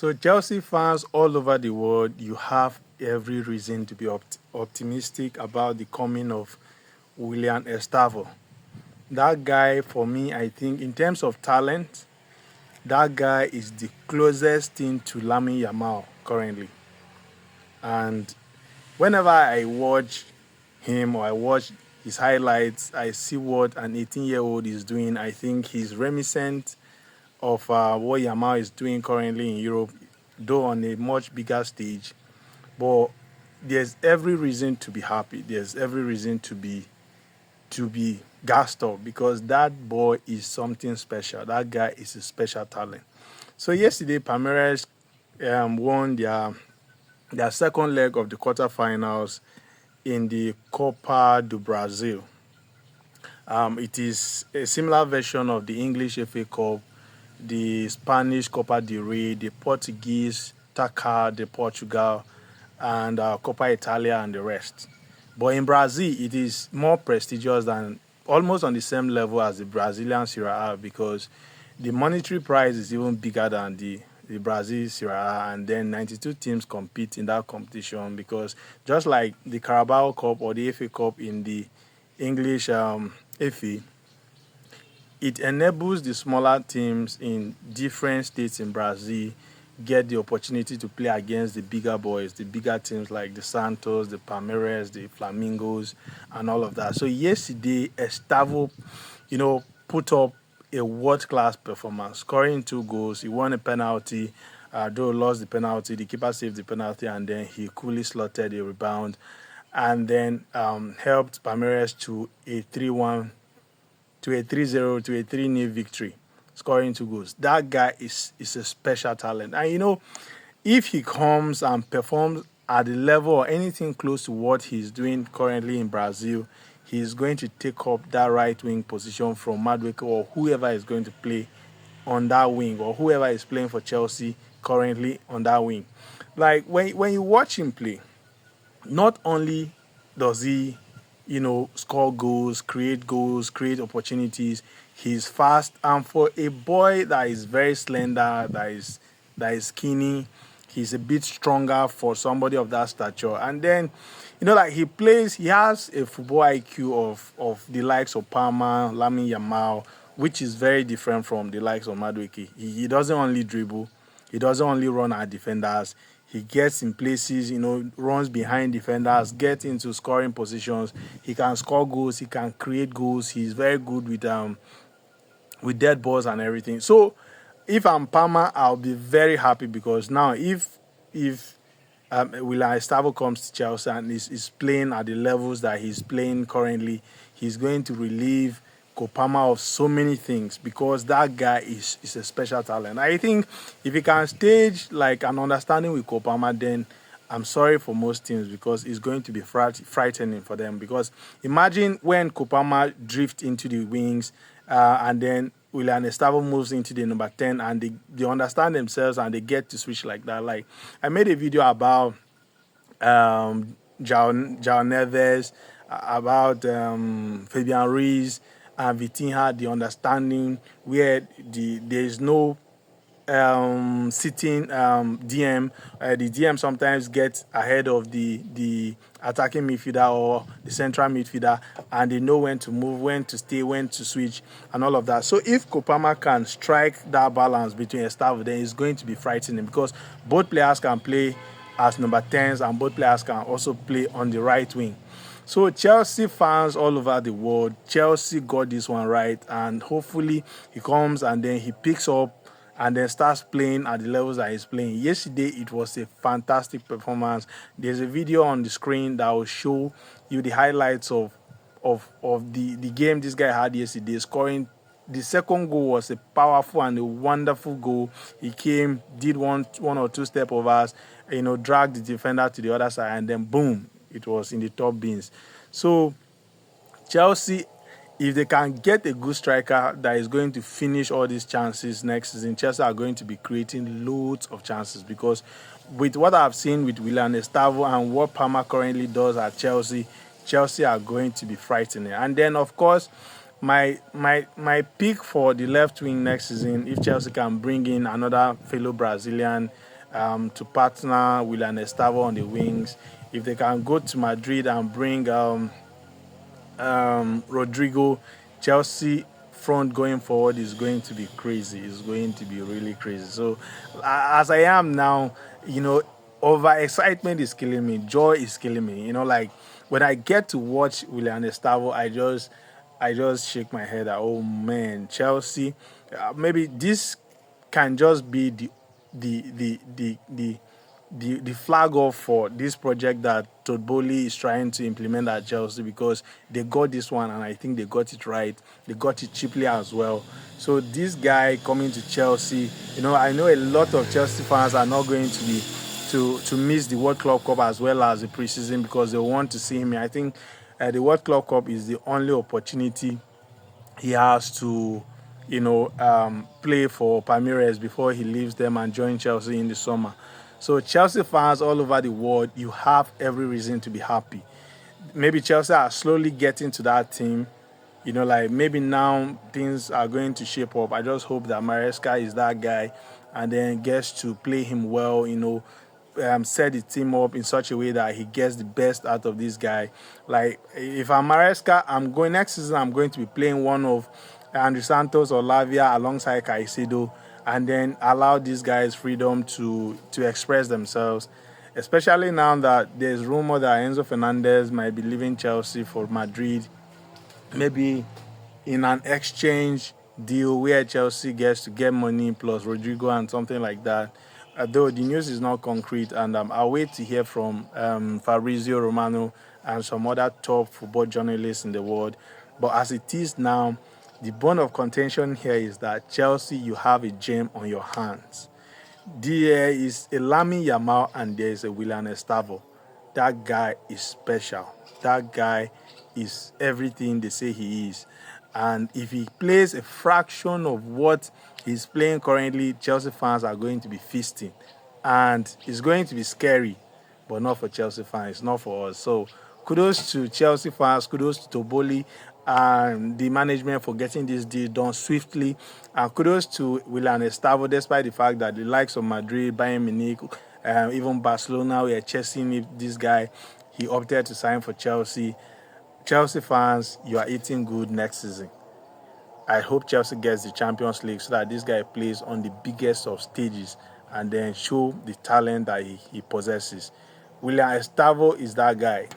So Chelsea fans all over the world, you have every reason to be optimistic about the coming of Willian Estavao. That guy, for me, I think in terms of talent, that guy is the closest thing to Lamin Yamal currently. And whenever I watch him or I watch his highlights, I see what an 18-year-old is doing. I think he's reminiscent of what Yamal is doing currently in Europe, though on a much bigger stage. But there's every reason to be happy. There's every reason to be gassed up because that boy is something special. That guy is a special talent. So yesterday, Palmeiras won their second leg of the quarterfinals in the Copa do Brasil. It is a similar version of the English FA Cup, the Spanish Copa del Rey, the Portuguese Taça de Portugal, and Copa Italia and the rest. But in Brazil, it is more prestigious than almost on the same level as the Brazilian Serie A because the monetary prize is even bigger than the Brazil Serie A, and then 92 teams compete in that competition because just like the Carabao Cup or the FA Cup in the English FA, it enables the smaller teams in different states in Brazil get the opportunity to play against the bigger boys, the bigger teams like the Santos, the Palmeiras, the Flamingos, and all of that. So yesterday, Estavao, put up a world-class performance, scoring 2 goals. He won a penalty, though lost the penalty. The keeper saved the penalty, and then he coolly slotted a rebound, and then helped Palmeiras to a 3-1, to a 3-0, to a 3-0 victory, scoring 2 goals. That guy is a special talent. And if he comes and performs at the level or anything close to what he's doing currently in Brazil, he's going to take up that right wing position from Madueke or whoever is going to play on that wing or whoever is playing for Chelsea currently on that wing. Like when you watch him play, not only does he score goals, create opportunities. He's fast, and for a boy that is very slender, that is skinny, he's a bit stronger for somebody of that stature. And then, like he has a football IQ of the likes of Palma, Lamin Yamal, which is very different from the likes of Madueke. He doesn't only dribble, he doesn't only run at defenders. He gets in places, runs behind defenders, gets into scoring positions. He can score goals. He can create goals. He's very good with dead balls and everything. So, if I'm Palmer, I'll be very happy because now if Willian Estavao comes to Chelsea and is playing at the levels that he's playing currently, he's going to relieve Kopama of so many things because that guy is a special talent. I think if he can stage like an understanding with Kopama, then I'm sorry for most teams because it's going to be frightening for them. Because imagine when Kopama drift into the wings and then Willian Estavao moves into the number 10 and they understand themselves and they get to switch like that. Like I made a video about João Neves, about Fabian Ruiz, and Vitinha, the understanding where there is no sitting DM. The DM sometimes gets ahead of the attacking midfielder or the central midfielder, and they know when to move, when to stay, when to switch, and all of that. So if Kopama can strike that balance between Estavao, then it's going to be frightening because both players can play as number 10s and both players can also play on the right wing. So Chelsea fans all over the world, Chelsea got this one right, and hopefully he comes and then he picks up and then starts playing at the levels that he's playing. Yesterday, it was a fantastic performance. There's a video on the screen that will show you the highlights of the game this guy had yesterday, scoring. The second goal was a powerful and a wonderful goal. He came, did one or two step overs, dragged the defender to the other side, and then boom, it was in the top bins. So Chelsea, if they can get a good striker that is going to finish all these chances next season, Chelsea are going to be creating loads of chances because with what I've seen with Willian Estavao and what Palmer currently does at Chelsea, Chelsea are going to be frightening. And then, of course, my pick for the left wing next season, if Chelsea can bring in another fellow Brazilian, to partner Willian Estavao on the wings. If they can go to Madrid and bring Rodrigo, Chelsea front going forward is going to be crazy. It's going to be really crazy. So, as I am now, you know, over excitement is killing me. Joy is killing me. Like when I get to watch Willian Estavo, I just shake my head. Oh man, Chelsea. Maybe this can just be the flag off for this project that Todd Bowley is trying to implement at Chelsea, because they got this one and I think they got it right. They got it cheaply as well. So this guy coming to Chelsea, I know a lot of Chelsea fans are not going to be to miss the World Club Cup as well as the preseason, because they want to see him. I think the World Club Cup is the only opportunity he has to, play for Palmeiras before he leaves them and join Chelsea in the summer. So Chelsea fans all over the world, you have every reason to be happy. Maybe Chelsea are slowly getting to that team. Like maybe now things are going to shape up. I just hope that Maresca is that guy and then gets to play him well, set the team up in such a way that he gets the best out of this guy. Like if I'm Maresca, next season I'm going to be playing one of Andrew Santos or Lavia alongside Caicedo, and then allow these guys freedom to express themselves. Especially now that there's rumor that Enzo Fernandez might be leaving Chelsea for Madrid, maybe in an exchange deal where Chelsea gets to get money plus Rodrigo and something like that. Though the news is not concrete, and I'll wait to hear from Fabrizio Romano and some other top football journalists in the world. But as it is now, the bone of contention here is that Chelsea, you have a gem on your hands. There is a Lamin Yamal and there is a Willian Estavao. That guy is special. That guy is everything they say he is. And if he plays a fraction of what he's playing currently, Chelsea fans are going to be feasting. And it's going to be scary, but not for Chelsea fans, not for us. So kudos to Chelsea fans, kudos to Toboli and the management for getting this deal done swiftly. And kudos to Willian Estavo, despite the fact that the likes of Madrid, Bayern Munich, even Barcelona were chasing this guy. He opted to sign for Chelsea. Chelsea fans, you are eating good next season. I hope Chelsea gets the Champions League so that this guy plays on the biggest of stages and then show the talent that he possesses. Willian Estavo is that guy.